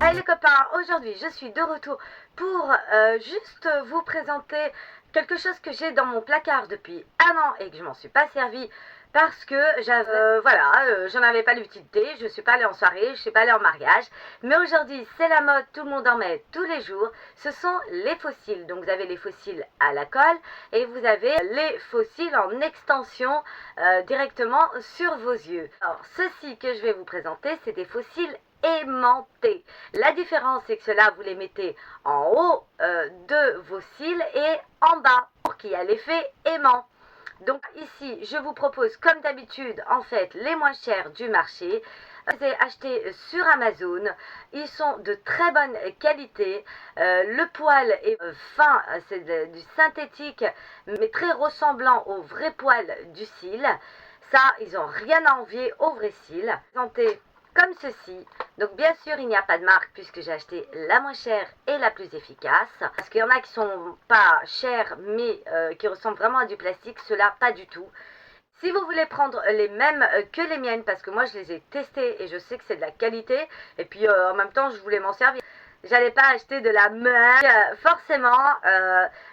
Hey les copains, aujourd'hui je suis de retour pour juste vous présenter quelque chose que j'ai dans mon placard depuis un an et que je m'en suis pas servi parce que j'en avais pas l'utilité, je suis pas allée en soirée, je suis pas allée en mariage, mais aujourd'hui c'est la mode, tout le monde en met tous les jours, ce sont les fossiles. Donc vous avez les fossiles à la colle et vous avez les fossiles en extension directement sur vos yeux. Alors ceci que je vais vous présenter, c'est des fossiles aimantés. La différence c'est que ceux-là vous les mettez en haut de vos cils et en bas pour qu'il y ait l'effet aimant. Donc ici je vous propose comme d'habitude en fait les moins chers du marché. Je les ai achetés sur Amazon, ils sont de très bonne qualité, le poil est fin, c'est du synthétique mais très ressemblant au vrai poil du cil. Ça, ils n'ont rien à envier au vrai cil. Présenté comme ceci. Donc bien sûr il n'y a pas de marque puisque j'ai acheté la moins chère et la plus efficace, parce qu'il y en a qui sont pas chers mais qui ressemblent vraiment à du plastique, ceux-là pas du tout. Si vous voulez prendre les mêmes que les miennes, parce que moi je les ai testés et je sais que c'est de la qualité, et puis en même temps je voulais m'en servir, j'allais pas acheter de la marque. Forcément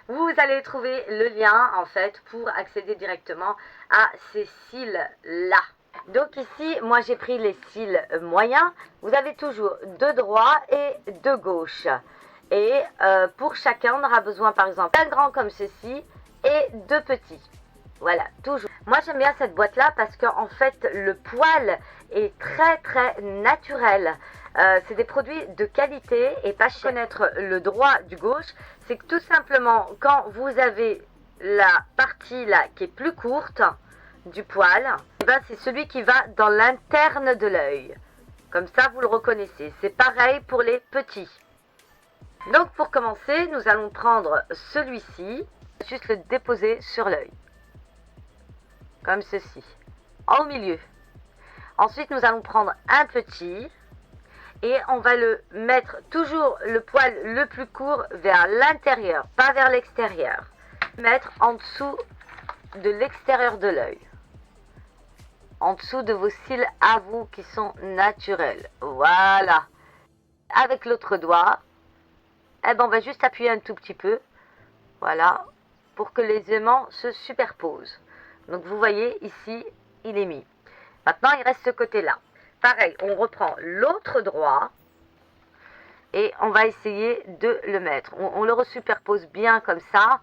vous allez trouver le lien en fait pour accéder directement à ces cils là. Donc ici, moi j'ai pris les cils moyens. Vous avez toujours de droite et de gauche. Et pour chacun, on aura besoin par exemple d'un grand comme ceci et deux petits. Voilà, toujours. Moi j'aime bien cette boîte là parce qu'en fait le poil est très naturel. C'est des produits de qualité et pas cher. Connaître le droit du gauche, c'est que tout simplement quand vous avez la partie là qui est plus courte du poil, et ben c'est celui qui va dans l'interne de l'œil. Comme ça vous le reconnaissez. C'est pareil pour les petits. Donc pour commencer, nous allons prendre celui-ci, juste le déposer sur l'œil. Comme ceci, en milieu. Ensuite nous allons prendre un petit et on va le mettre toujours le poil le plus court vers l'intérieur, pas vers l'extérieur. Mettre en dessous de l'extérieur de l'œil. En dessous de vos cils à vous qui sont naturels. Voilà. Avec l'autre doigt, eh ben on va juste appuyer un tout petit peu. Voilà. Pour que les aimants se superposent. Donc vous voyez ici, il est mis. Maintenant, il reste ce côté-là. Pareil, on reprend l'autre droit. Et on va essayer de le mettre. On le resuperpose bien comme ça.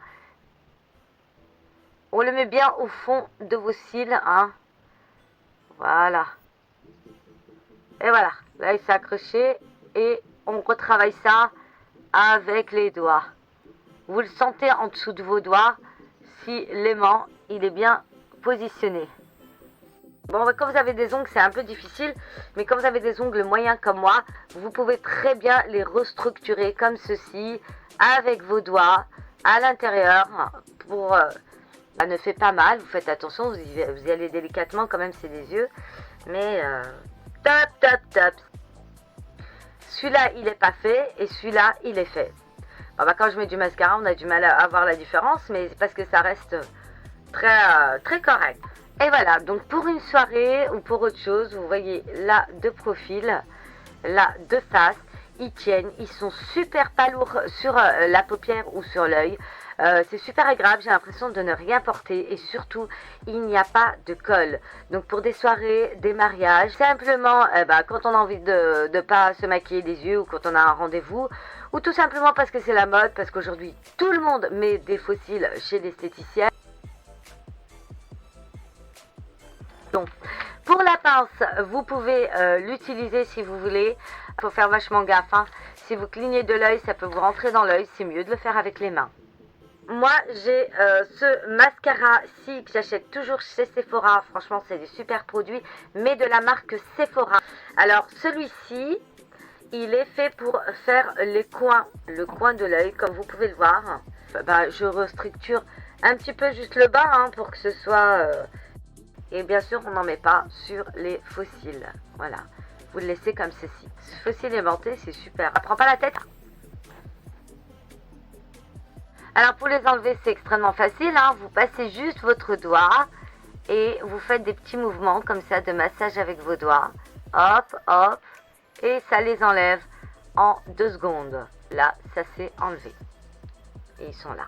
On le met bien au fond de vos cils, hein. Voilà. Et voilà. Là, il s'est accroché. Et on retravaille ça avec les doigts. Vous le sentez en dessous de vos doigts si l'aimant, il est bien positionné. Bon, quand vous avez des ongles, c'est un peu difficile. Mais quand vous avez des ongles moyens comme moi, vous pouvez très bien les restructurer comme ceci. Avec vos doigts à l'intérieur. Pour... ça ne fait pas mal, vous faites attention, vous y allez délicatement quand même, c'est des yeux. Mais top. Celui-là, il n'est pas fait et celui-là, il est fait. Bon, bah, quand je mets du mascara, on a du mal à voir la différence, mais c'est parce que ça reste très correct. Et voilà, donc pour une soirée ou pour autre chose, vous voyez là de profil, là de face, ils tiennent, ils sont super pas lourds sur la paupière ou sur l'œil. C'est super agréable, j'ai l'impression de ne rien porter et surtout il n'y a pas de colle. Donc pour des soirées, des mariages, simplement quand on a envie de ne pas se maquiller des yeux ou quand on a un rendez-vous, ou tout simplement parce que c'est la mode, parce qu'aujourd'hui tout le monde met des fossiles chez l'esthéticienne. Donc pour la pince, vous pouvez l'utiliser si vous voulez. Il faut faire vachement gaffe, hein. Si vous clignez de l'œil, ça peut vous rentrer dans l'œil, c'est mieux de le faire avec les mains. Moi j'ai ce mascara-ci que j'achète toujours chez Sephora. Franchement c'est des super produits, mais de la marque Sephora. Alors celui-ci, il est fait pour faire les coins, le coin de l'œil comme vous pouvez le voir. Je restructure un petit peu juste le bas, hein, pour que ce soit... Et bien sûr on n'en met pas sur les fossiles. Voilà, vous le laissez comme ceci. Ce fossile aimanté, c'est super, ça prend pas la tête. Alors pour les enlever, c'est extrêmement facile, hein. Vous passez juste votre doigt et vous faites des petits mouvements comme ça de massage avec vos doigts. Hop, et ça les enlève en 2 secondes. Là, ça s'est enlevé. Et ils sont là.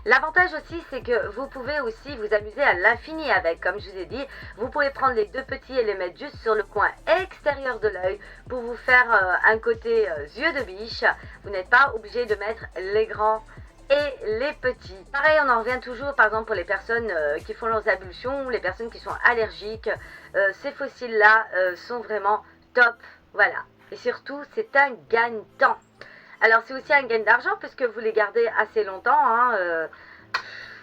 L'avantage aussi, c'est que vous pouvez aussi vous amuser à l'infini avec. Comme je vous ai dit, vous pouvez prendre les 2 petits et les mettre juste sur le coin extérieur de l'œil pour vous faire un côté yeux de biche. Vous n'êtes pas obligé de mettre les grands et les petits. Pareil, on en revient toujours, par exemple, pour les personnes qui font leurs ablutions ou les personnes qui sont allergiques. Ces fossiles-là sont vraiment top. Voilà. Et surtout, c'est un gagne-temps. Alors c'est aussi un gain d'argent puisque vous les gardez assez longtemps, hein,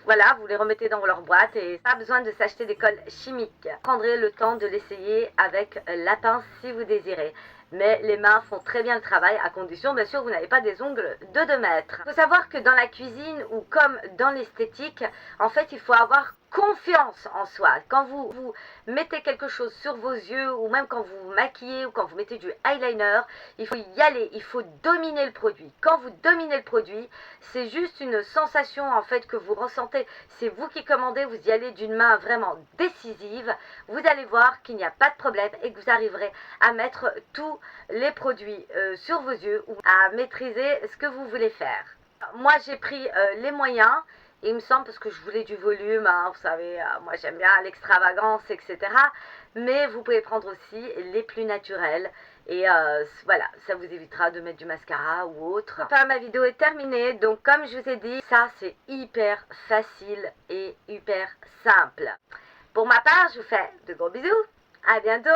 voilà, vous les remettez dans leur boîte et pas besoin de s'acheter des colles chimiques. Prendrez le temps de l'essayer avec la pince si vous désirez. Mais les mains font très bien le travail à condition bien sûr que vous n'avez pas des ongles de 2 mètres. Il faut savoir que dans la cuisine ou comme dans l'esthétique, en fait il faut avoir confiance en soi. Quand vous mettez quelque chose sur vos yeux ou même quand vous vous maquillez ou quand vous mettez du eyeliner, il faut y aller, il faut dominer le produit. Quand vous dominez le produit, c'est juste une sensation en fait que vous ressentez. C'est vous qui commandez, vous y allez d'une main vraiment décisive. Vous allez voir qu'il n'y a pas de problème et que vous arriverez à mettre tous les produits sur vos yeux ou à maîtriser ce que vous voulez faire. Moi j'ai pris les moyens. Et il me semble, parce que je voulais du volume, hein, vous savez, moi j'aime bien l'extravagance, etc. Mais vous pouvez prendre aussi les plus naturels. Et voilà, ça vous évitera de mettre du mascara ou autre. Enfin, ma vidéo est terminée. Donc comme je vous ai dit, ça c'est hyper facile et hyper simple. Pour ma part, je vous fais de gros bisous. À bientôt.